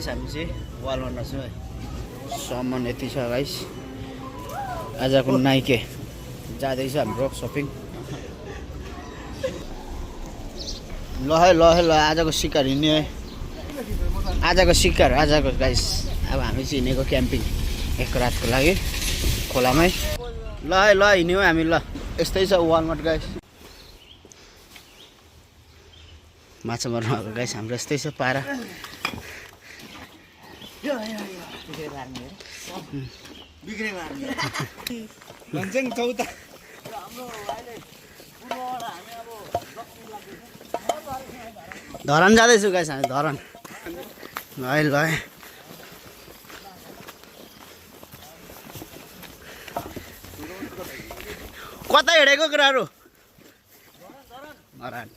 हामी चाहिँ वालमा छौँ है सामान यति छ गाइस आजको नाइके जाँदैछ हाम्रो सपिङ ल आजको शिकार हिँड्ने है आजको गाइस अब हामी चाहिँ हिँडेको क्याम्पिङ एक रातको लागि खोलामै ल हिँड्यौँ हामी ल यस्तै छ वालमार्ट गाइस माछा मार्नु भएको गाइस हाम्रो यस्तै छ पारा धरान जाँदैछु गाइस हामी धरान ल कता हिँडेको कुराहरू धरान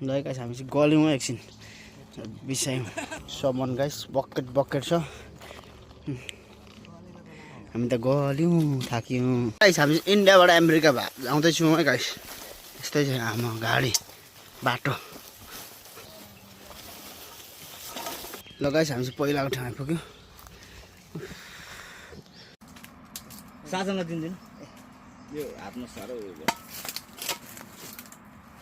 ल गाइस हामी चाहिँ गल्यौँ एकछिन बिसायौँ सामान गाइस बकेट छ हामी त गल्यौँ थाक्यौँ गाइस हामी इन्डियाबाट अमेरिका आउँदैछौँ है गाइस यस्तै छ हाम्रो गाडी बाटो ल गाइस हामी चाहिँ पहिलाको ठाउँ आइपुग्यौँ साजनलाई दिन्छु यो हातमा साह्रो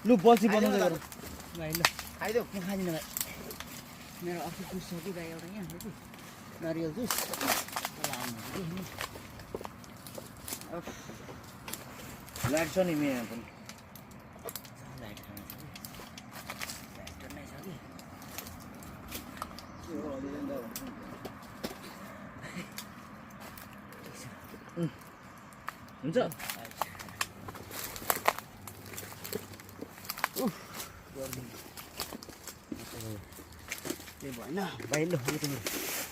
लु बल्छी बनाउँदै गर खाइदेऊ के खाँदिन भाइ मेरो अस्ति जुस छ कि भाइ एउटा यहाँ कि नरियल जुस लाइट छ नि मेरो पनि लाइट खानु हुन्छ त्यो भएन भाइ ल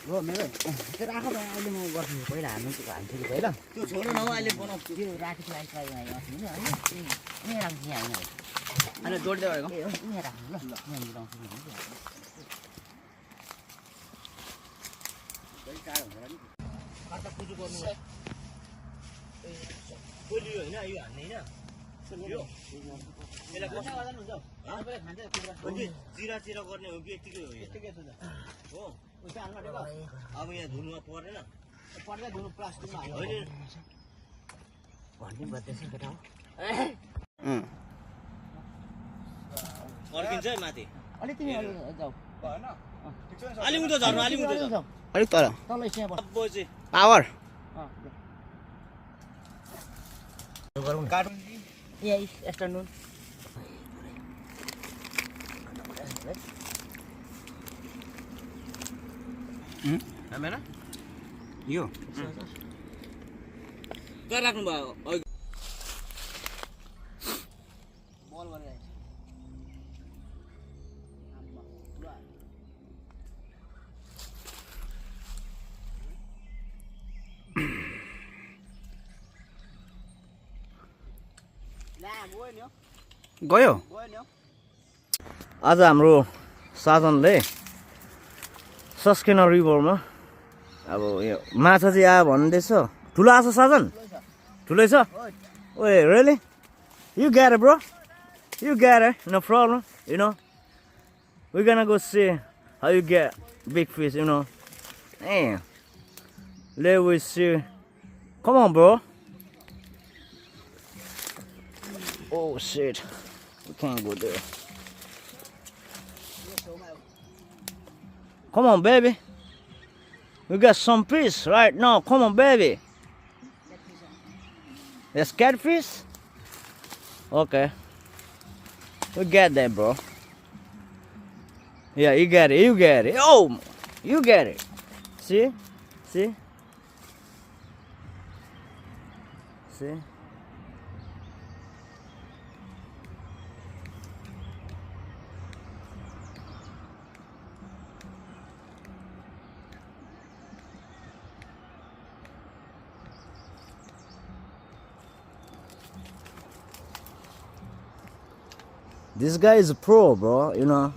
हो मेरो त्यो राख भाइ अहिले म गर्छु पहिला हाल्छु कि भाइ ल त्यो छोड्नु न अहिले बनाउँछु त्यो राखेको लागि ट्राई यहाँ राख्छु यहाँ होइन जोड्दै भएको यहाँ राख्नु ल यहाँ मिलाउँछु बोलियो होइन यो हान्ने होइन जिरा गर्ने हो कि यतिकै हो यतिकै छ हो अब यहाँ धुनुमा पर्दैन पर्दा धुनु प्लास्टिकमा होइन भन्ने बत्दैछ केटा अर्किन्छ है माथि अलि तिमी जाऊ भएन अलि उता झर्नु अलि उता जाऊ अलिक तल पावर काटौँ यही एक्स्ट्रा नुन यो कहाँ राख्नु भयो बल गरेर गयो आज हाम्रो साधनले सस्केना रिभरमा अब यो माछा चाहिँ आयो भन्दैछ ठुलो आछ साधन ठुलै छ ओए really you get it bro you get it no problem you know we're gonna go see how you get big fish you know damn let we see come on bro oh shit we can't go there come on baby we got some fish right now come on baby there's catfish okay we get that bro yeah you get it oh you get it see this guy is a pro, bro, you know.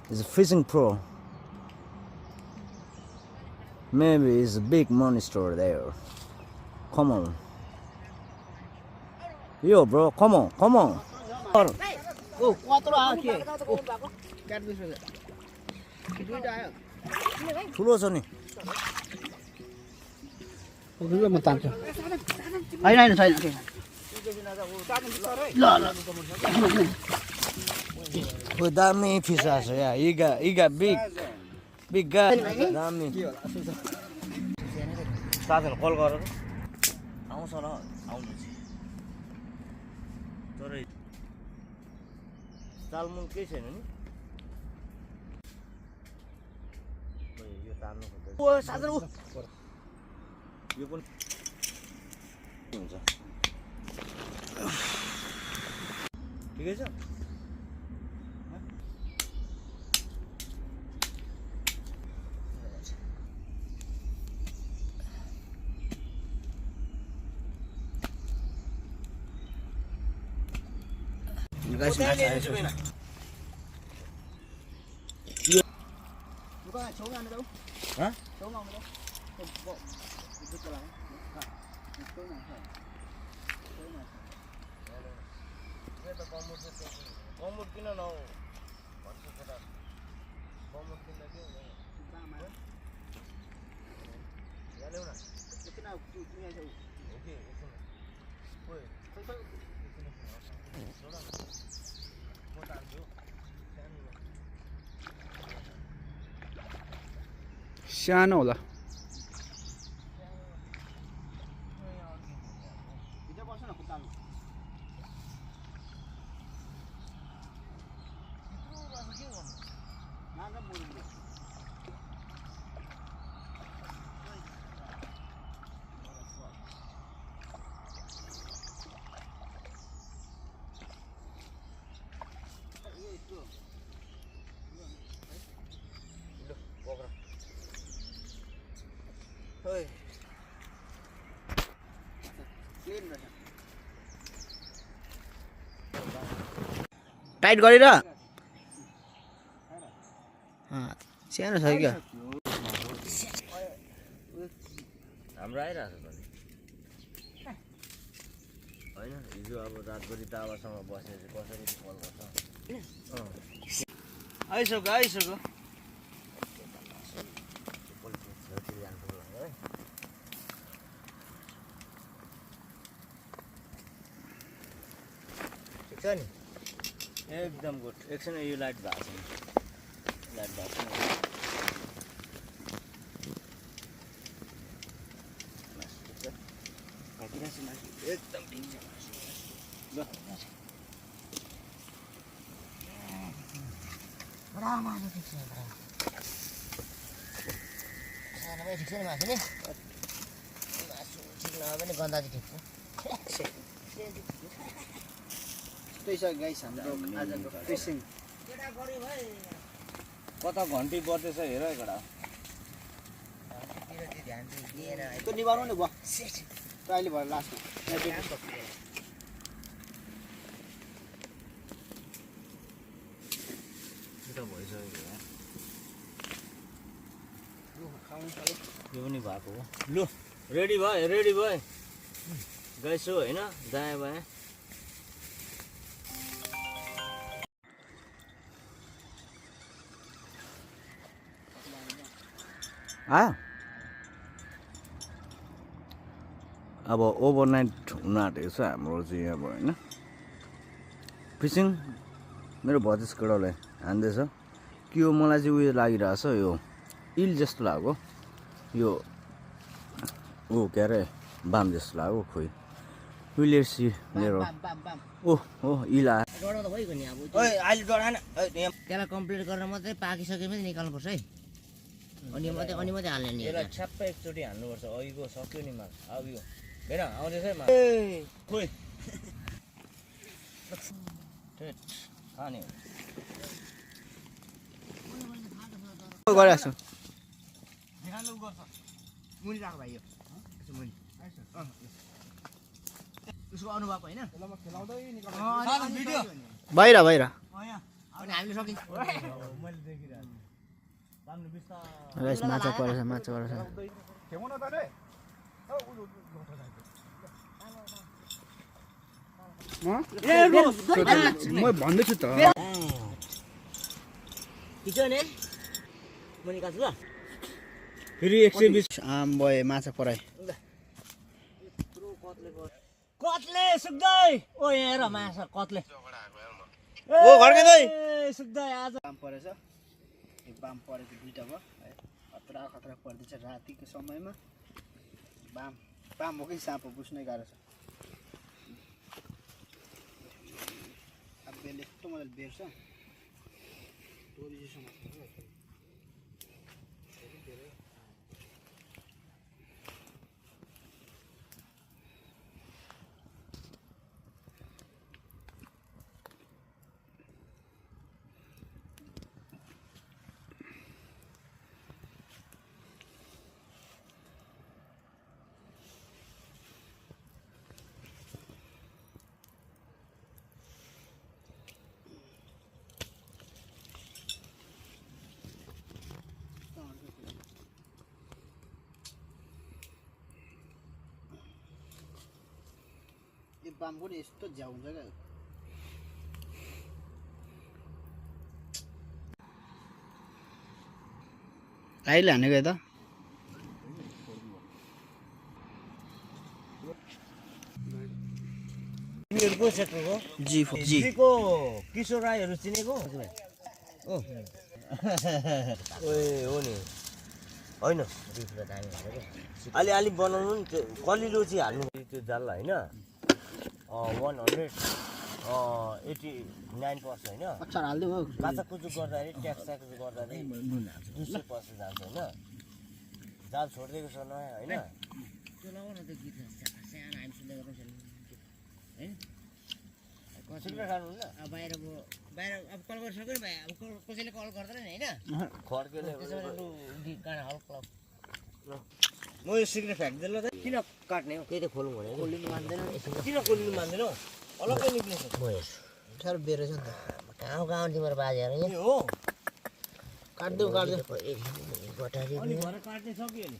He's a fishing pro. Maybe it's a big money store there. Come on. Yo, bro, come on. ओ कत्रो आयो के काट्दैछ दुईटा आयो ठुलो छ नि म तान्छु होइन छैन ल ल ओ दामी फिस आछ या इगा बिग गाय दामी साथीहरु कल गरेर आउँछ होला आउनु चाहिँ तर चालमुन केही छैन नि यो तान्नु खोज्दै ओ साथीहरु यो पनि हुन्छ ठिकै छ गाइस माछा आएछ यो दुकान छेउमा आउने जाऊ ह छेउमा आउने जाऊ दुध चलाऊ बमुट किन नौ भन्छ केटा बमुट किन के हो यहाँ ल्याउ न किन तिमी आइसौ ओके एकछिन ओइ सानो होला भित्र बस्छ न खुट्टामा ओइ टाइट गरेर सानो छ क्या हाम्रो आइरहेको छ होइन हिजो अब रातभरि दावासँग बसेर कसरी कल गर्छ आइसक्यो ठिक छ नि एकदम गुड एकछिन यो लाइट भएको छ लाइट भएको छ एकदम ठिक छ ल मासु ठिक छ सानोमै ठिक छ नि मासु नि मासु ठिक नभए पनि गन्दा चाहिँ ठिक छ त्यही छ गाइस हाम्रो आजको फिसिङ कता घन्टी बज्दैछ हेर एकटा ध्यान चाहिँ दिएन त्यो निभाउनु नि भयो अहिले भयो लास्टमा भइसक्यो यो पनि भएको हो लु रेडी भयो गइसो होइन दायाँ बायाँ आयो अब ओभरनाइट हुन आँटेको छ हाम्रो चाहिँ अब होइन फिसिङ मेरो भतिज केटालाई हान्दैछ के हो मलाई चाहिँ उयो लागिरहेछ यो इल जस्तो लाग्यो यो ऊ के अरे बाम जस्तो लाग्यो खोइ विलेसी मेरो ओ इल आयो डढाउँदा भइगयो नि अब अहिले डराएन त्यसलाई कम्प्लिट गरेर मात्रै पाकिसकेपछि निकाल्नुपर्छ है अनि मात्रै हाल्ने नि यसलाई छ्याप्पै एकचोटि हाल्नुपर्छ अघिको सक्यो नि माल अब यो हेर आउँदैछ है माल खोइ खाने गरिरहेको छु मुनि राख भाइ यो मुनि उसको अनुभव होइन बाहिर अनि हामीले सकिन्छ माछा परेछ म भन्दैछु त किचन मुनि काछु ल फेरि 120 आम भयो माछा पराई कत्ले सुक्दै ओ यहाँ हेर माछा कत्ले ओ घरकै दाइ सुक्दै आज बाम परेछ यो बाम परेको दुईटा भयो है खतरा खतरा पर्दैछ रातिको समयमा बाम बाम हो कि साँप हो बुझ्नै गाह्रो छ अब बेलले यस्तो मजाले बेर्छ टोरिसम्म यो बामको नि यस्तो झ्याउ हुन्छ क्या आइले हानेको यता तिमीहरू को सेक्टरको जी जी को किशोर राईहरू चिनेको ओ ओए हो नि होइन अलि बनाउनु नि त्यो कलिलो चाहिँ हाल्नु त्यो जाल होइन 189 पर्छ होइन अचार हाल्दिउँ हौ काचा कुचुक गर्दाखेरि ट्याक्स ट्याक्स गर्दाखेरि 200 पर्छ जान्छ होइन जाल छोडिदिएको छ नयाँ होइन त्यो लगाउन त्यो गीत सानो हामी सुन्दै गर्नु सिक्रेट खानुहुन्न अब बाहिर अब कल गरिसक्यो नि भाइ अब कसैले कल गर्दैन नि होइन खड्केले काँडा हल्का म यो सिक्रेट फ्याँक्दैन ल त किन काट्ने हो त्यही त खोलौँ भने खोलिनु मान्दैन किन खोल्नु मान्दैन अलग्गै निक्लेछ म हेर्छु साह्रो बेरेछ नि त गाउँ गाउँ तिम्रो बाजेहरू ए हो काट्दिउँ गटारी अनि भरे काट्ने सक्यो नि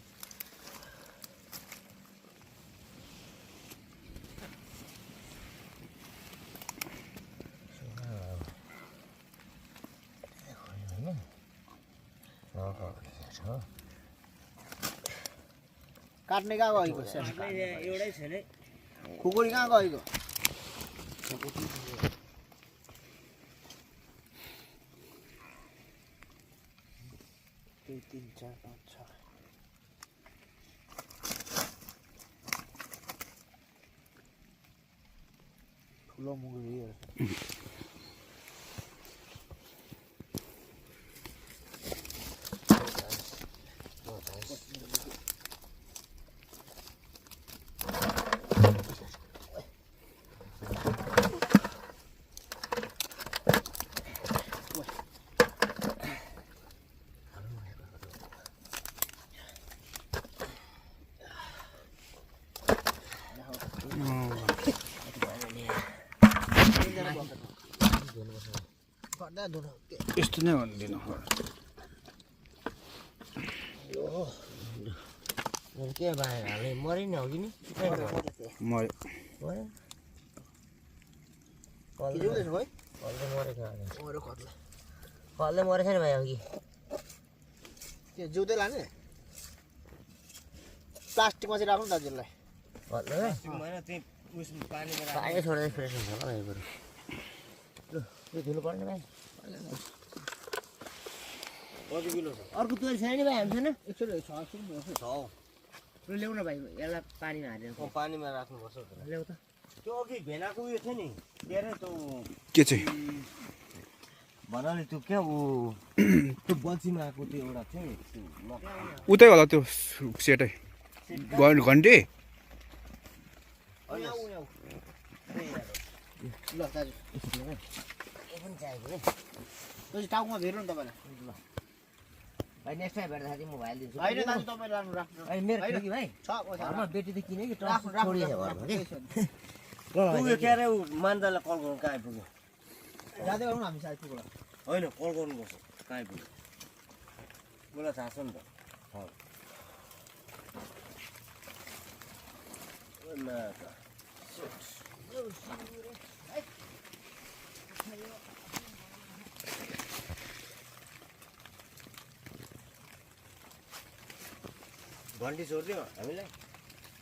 काट्ने कहाँ गएको एउटै छैन है खुकुरी कहाँ गएको दुई तिन चार पाँच छ ठुलो मुगुरी यस्तो नै भन्दिनँ के बाहिर हाल्ने मरि नि हो कि नि मऱ्यो कलले मरेछ नि भाइ अघि त्यो जिउँदै लाने प्लास्टिकमा चाहिँ राख्नु दाजुलाई पानी छोड्दै फ्रेस हुन्छ होला भाइ बरु ल यो धुनु पर्ने भाइ कति किलो छ अर्को तोरी छैन नि भाइ हामीसँग एकचोटि छ ल ल्याउ न भाइ यसलाई पानीमा हालेर पानीमा राख्नुपर्छ ल्याउ त त्यो अघि भेनाको उयो थियो नि के अरे त्यो के चाहिँ भन्नाले त्यो क्या ऊ त्यो बल्छीमा आएको त्यो एउटा थियो नि उतै होला त्यो सेटै घन्टे ल दाजु पनि चाहिएको नि टाउकोमा भेट्नु नि तपाईँलाई भाइ नेक्स्ट टाइम भेट्दाखेरि म भाइ दिन्छु होइन दाजु तपाईँले राख्नु राख्नु भाइ मेरो थियो कि भाइ छ घरमा बेटी त किने कि राख्नु छोडिएछ घरमा कि उयो के अरे ऊ मान्दालाई कल गर्नु कहाँ आइपुग्यो जाँदै गरौँ न हामी साथी पुग्ला होइन कल गर्नुपर्छ कहाँ आइपुग्यो मलाई थाहा छ नि त घन्टी छोडिदियो हामीलाई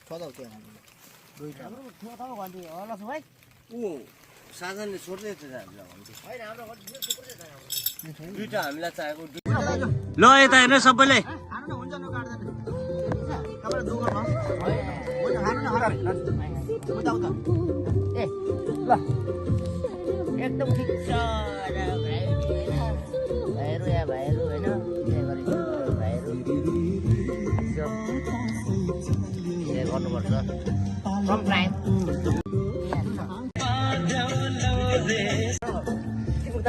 थोदाउ त्यहाँ दुईटा हाम्रो ठुलो ठाउँमा घन्टी होला छ भाइ ऊ साधनले छोड्दै थियो हामीलाई घन्टी होइन हाम्रो घन्टी थुप्रै छ हाम्रो दुईटा हामीलाई चाहिएको ल यता हेर्नु सबैले खानु न हुन्छ न काट्दैन तपाईँलाई दोकान हुन्छ खानु न हराम उता उता ए ल एकदम ठिक छ भाइहरू या भाइहरू होइन भाइहरू गर्नुपर्छ फ्रम टाइम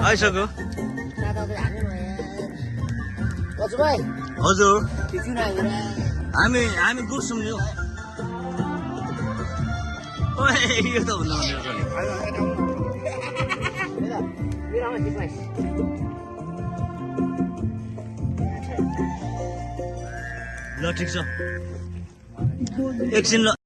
आइसक्यो हजुर भाइ हजुर टिफिन आएर हामी गुड्छौँ नि ओए यो त हुनु ल ठिक छ एकछिन ल